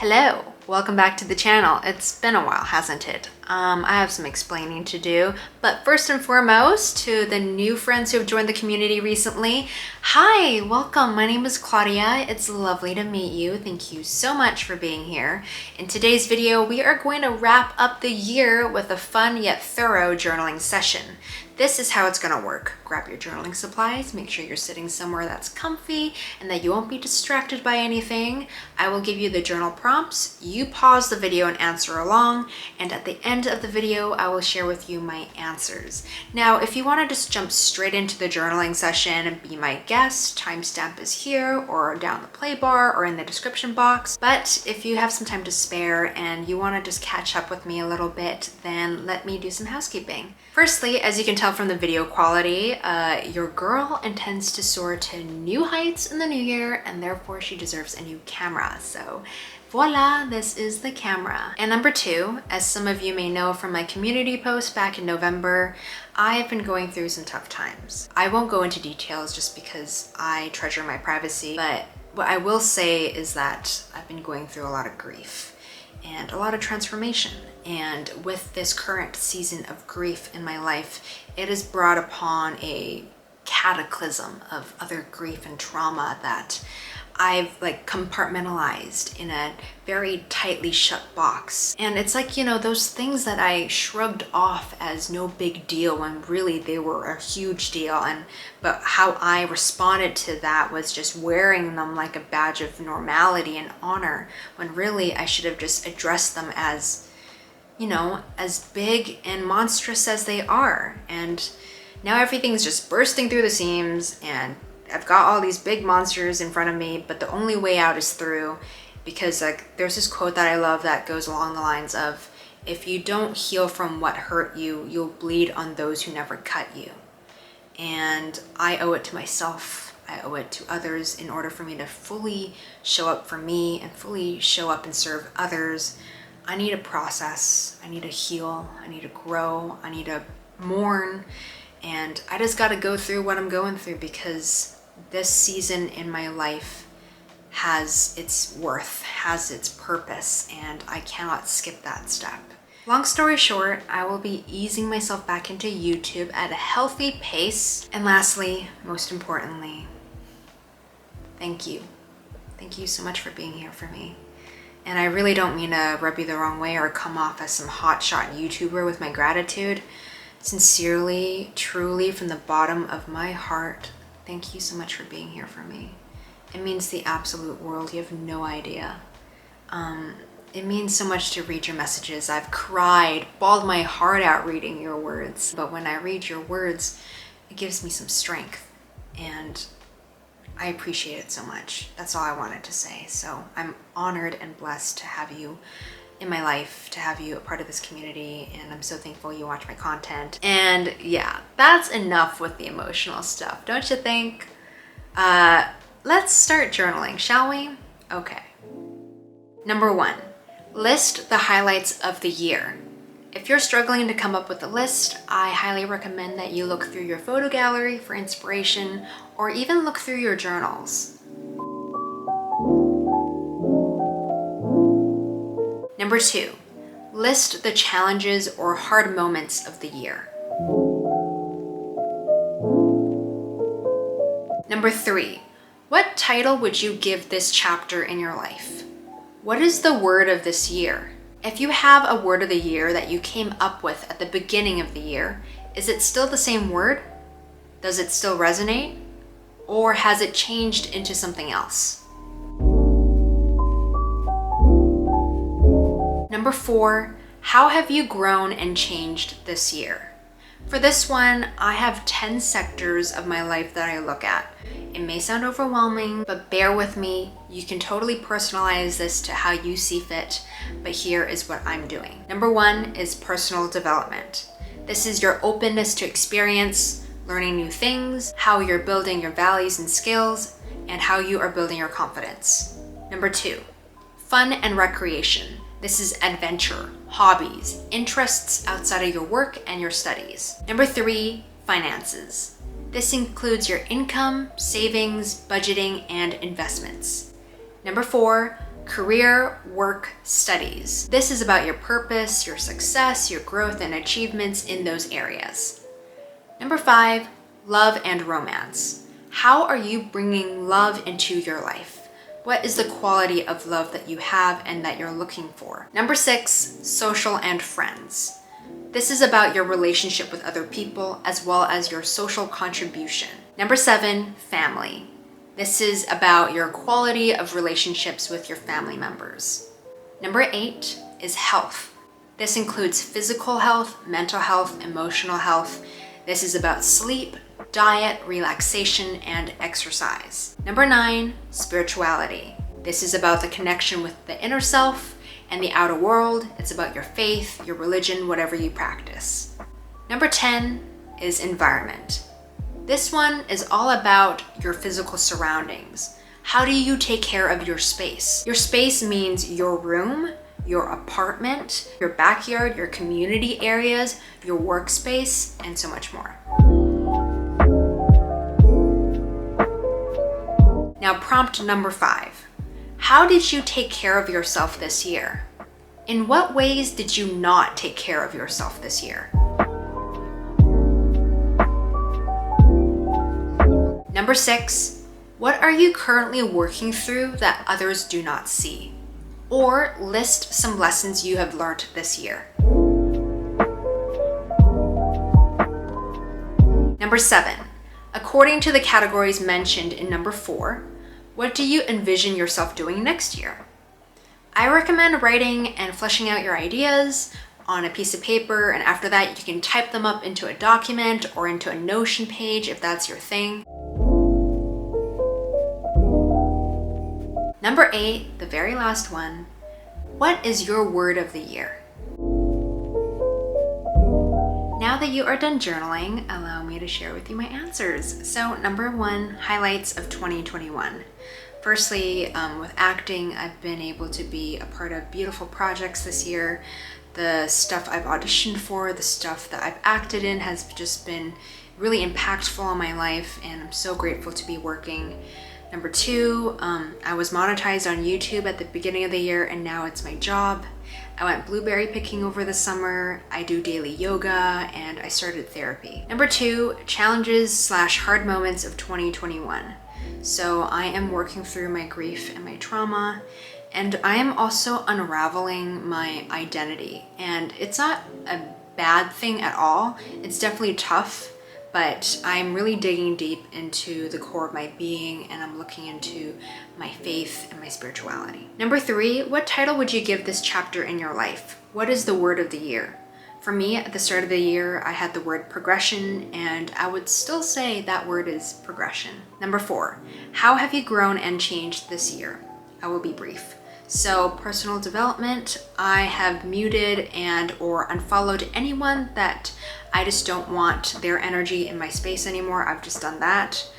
Hello, welcome back to the channel. It's been a while, hasn't it? I have some explaining to do, but first and foremost, to the new friends who have joined the community recently, hi, welcome. My name is Claudia. It's lovely to meet you. Thank you so much for being here. In today's video, we are going to wrap up the year with a fun yet thorough journaling session. This is how it's gonna work. Grab your journaling supplies, make sure you're sitting somewhere that's comfy and that you won't be distracted by anything. I will give you the journal prompts, you pause the video and answer along, and at the end of the video, I will share with you my answers. Now, if you wanna just jump straight into the journaling session and be my guest, timestamp is here or down the play bar or in the description box. But if you have some time to spare and you wanna just catch up with me a little bit, then let me do some housekeeping. Firstly, as you can tell from the video quality, your girl intends to soar to new heights in the new year, and therefore she deserves a new camera. So voila, this is the camera. And number two, as some of you may know from my community post back in November, I have been going through some tough times. I won't go into details just because I treasure my privacy, but what I will say is that I've been going through a lot of grief and a lot of transformation. And with this current season of grief in my life, it has brought upon a cataclysm of other grief and trauma that I've compartmentalized in a very tightly shut box. And it's like, you know, those things that I shrugged off as no big deal when really they were a huge deal. But how I responded to that was just wearing them like a badge of normality and honor, when really I should have just addressed them as, you know, as big and monstrous as they are. And now everything's just bursting through the seams and I've got all these big monsters in front of me, but the only way out is through, because there's this quote that I love that goes along the lines of, if you don't heal from what hurt you, you'll bleed on those who never cut you. And I owe it to myself, I owe it to others in order for me to fully show up for me and fully show up and serve others. I need to process, I need to heal, I need to grow, I need to mourn, and I just got to go through what I'm going through, because this season in my life has its worth, has its purpose, and I cannot skip that step. Long story short, I will be easing myself back into YouTube at a healthy pace. And lastly, most importantly, thank you. Thank you so much for being here for me. And I really don't mean to rub you the wrong way or come off as some hotshot YouTuber with my gratitude. Sincerely, truly, from the bottom of my heart, thank you so much for being here for me. It means the absolute world. You have no idea. It means so much to read your messages. I've cried, bawled my heart out reading your words. But when I read your words, it gives me some strength. And I appreciate it so much. That's all I wanted to say. So I'm honored and blessed to have you in my life, to have you a part of this community, and I'm so thankful you watch my content. And yeah, that's enough with the emotional stuff, don't you think? Let's start journaling, shall we? Okay. Number one, list the highlights of the year. If you're struggling to come up with a list, I highly recommend that you look through your photo gallery for inspiration, or even look through your journals. Number two, list the challenges or hard moments of the year. Number three, what title would you give this chapter in your life? What is the word of this year? If you have a word of the year that you came up with at the beginning of the year, is it still the same word? Does it still resonate? Or has it changed into something else? Number four, how have you grown and changed this year? For this one, I have 10 sectors of my life that I look at. It may sound overwhelming, but bear with me. You can totally personalize this to how you see fit, but here is what I'm doing. Number one is personal development. This is your openness to experience, learning new things, how you're building your values and skills, and how you are building your confidence. Number two, fun and recreation. This is adventure, hobbies, interests outside of your work and your studies. Number three, finances. This includes your income, savings, budgeting, and investments. Number four, career, work, studies. This is about your purpose, your success, your growth, and achievements in those areas. Number 5, love and romance. How are you bringing love into your life? What is the quality of love that you have and that you're looking for? Number 6, social and friends. This is about your relationship with other people as well as your social contribution. Number 7, family. This is about your quality of relationships with your family members. Number 8 is health. This includes physical health, mental health, emotional health. This is about sleep, diet, relaxation, and exercise. Number 9, spirituality. This is about the connection with the inner self and the outer world. It's about your faith, your religion, whatever you practice. Number 10 is environment. This one is all about your physical surroundings. How do you take care of your space? Your space means your room, your apartment, your backyard, your community areas, your workspace, and so much more. Now, prompt number 5. How did you take care of yourself this year? In what ways did you not take care of yourself this year? Number 6, what are you currently working through that others do not see? Or list some lessons you have learned this year. Number 7, according to the categories mentioned in number 4, what do you envision yourself doing next year? I recommend writing and fleshing out your ideas on a piece of paper, and after that you can type them up into a document or into a Notion page if that's your thing. Number 8, the very last one, what is your word of the year? Now that you are done journaling, allow me to share with you my answers. So number 1, highlights of 2021. Firstly, with acting, I've been able to be a part of beautiful projects this year. The stuff I've auditioned for, the stuff that I've acted in has just been really impactful on my life, and I'm so grateful to be working. Number 2, I was monetized on YouTube at the beginning of the year, and now it's my job. I went blueberry picking over the summer, I do daily yoga, and I started therapy. Number 2, challenges / hard moments of 2021. So I am working through my grief and my trauma, and I am also unraveling my identity. And it's not a bad thing at all. It's definitely tough, but I'm really digging deep into the core of my being, and I'm looking into my faith and my spirituality. Number 3, what title would you give this chapter in your life? What is the word of the year? For me, at the start of the year, I had the word progression, and I would still say that word is progression. Number 4, how have you grown and changed this year? I will be brief. So personal development, I have muted and or unfollowed anyone that I just don't want their energy in my space anymore. I've just done that.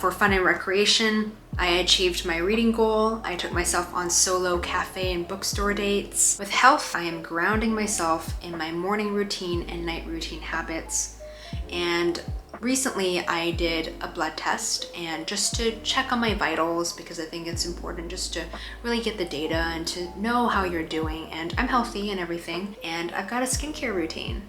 For fun and recreation, I achieved my reading goal. I took myself on solo cafe and bookstore dates. With health, I am grounding myself in my morning routine and night routine habits. And recently I did a blood test, and just to check on my vitals, because I think it's important just to really get the data and to know how you're doing. And I'm healthy and everything, and I've got a skincare routine.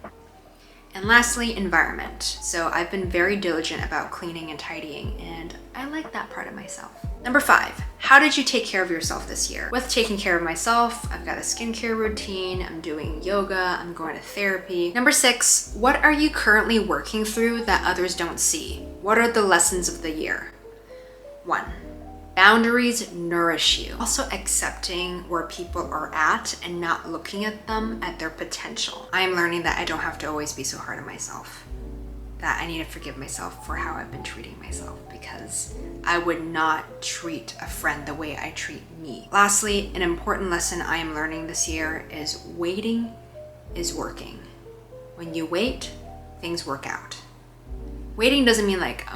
And lastly, environment. So I've been very diligent about cleaning and tidying, and I like that part of myself. Number 5, how did you take care of yourself this year? With taking care of myself, I've got a skincare routine, I'm doing yoga, I'm going to therapy. Number 6, what are you currently working through that others don't see? What are the lessons of the year? 1, boundaries nourish you. Also accepting where people are at and not looking at them at their potential. I am learning that I don't have to always be so hard on myself. That I need to forgive myself for how I've been treating myself, because I would not treat a friend the way I treat me. Lastly, an important lesson I am learning this year is waiting is working. When you wait, things work out. Waiting doesn't mean like,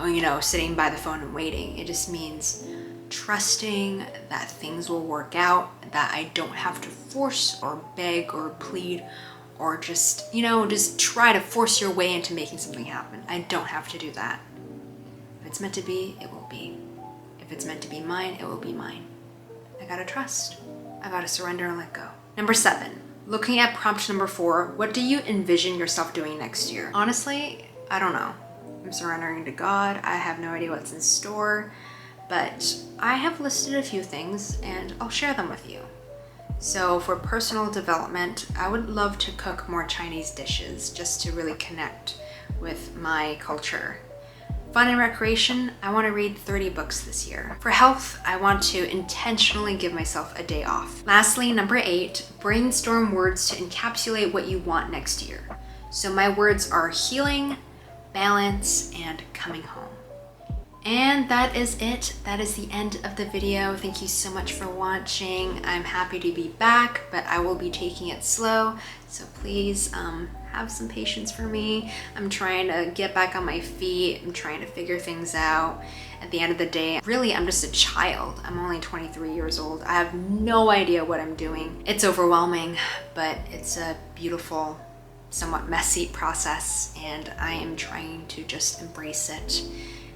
sitting by the phone and waiting. It just means trusting that things will work out, that I don't have to force or beg or plead or just try to force your way into making something happen. I don't have to do that. If it's meant to be, it will be. If it's meant to be mine, it will be mine. gotta trust. I gotta surrender and let go. Number 7, looking at prompt number 4, what do you envision yourself doing next year? Honestly, I don't know. I'm surrendering to God. I have no idea what's in store, but I have listed a few things and I'll share them with you. So for personal development, I would love to cook more Chinese dishes just to really connect with my culture. Fun and recreation, I want to read 30 books this year. For health, I want to intentionally give myself a day off. Lastly, number 8, brainstorm words to encapsulate what you want next year. So my words are healing, balance, and coming home. And that is it. That is the end of the video. Thank you so much for watching. I'm happy to be back, but I will be taking it slow. So please have some patience for me. I'm trying to get back on my feet. I'm trying to figure things out. At the end of the day, really, I'm just a child. I'm only 23 years old. I have no idea what I'm doing. It's overwhelming, but it's a beautiful, somewhat messy process, and I am trying to just embrace it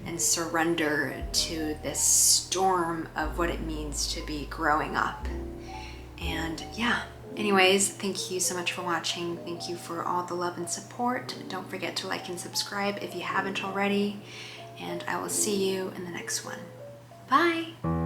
and surrender to this storm of what it means to be growing up. And yeah, anyways, thank you so much for watching. Thank you for all the love and support. Don't forget to like and subscribe if you haven't already, and I will see you in the next one. Bye.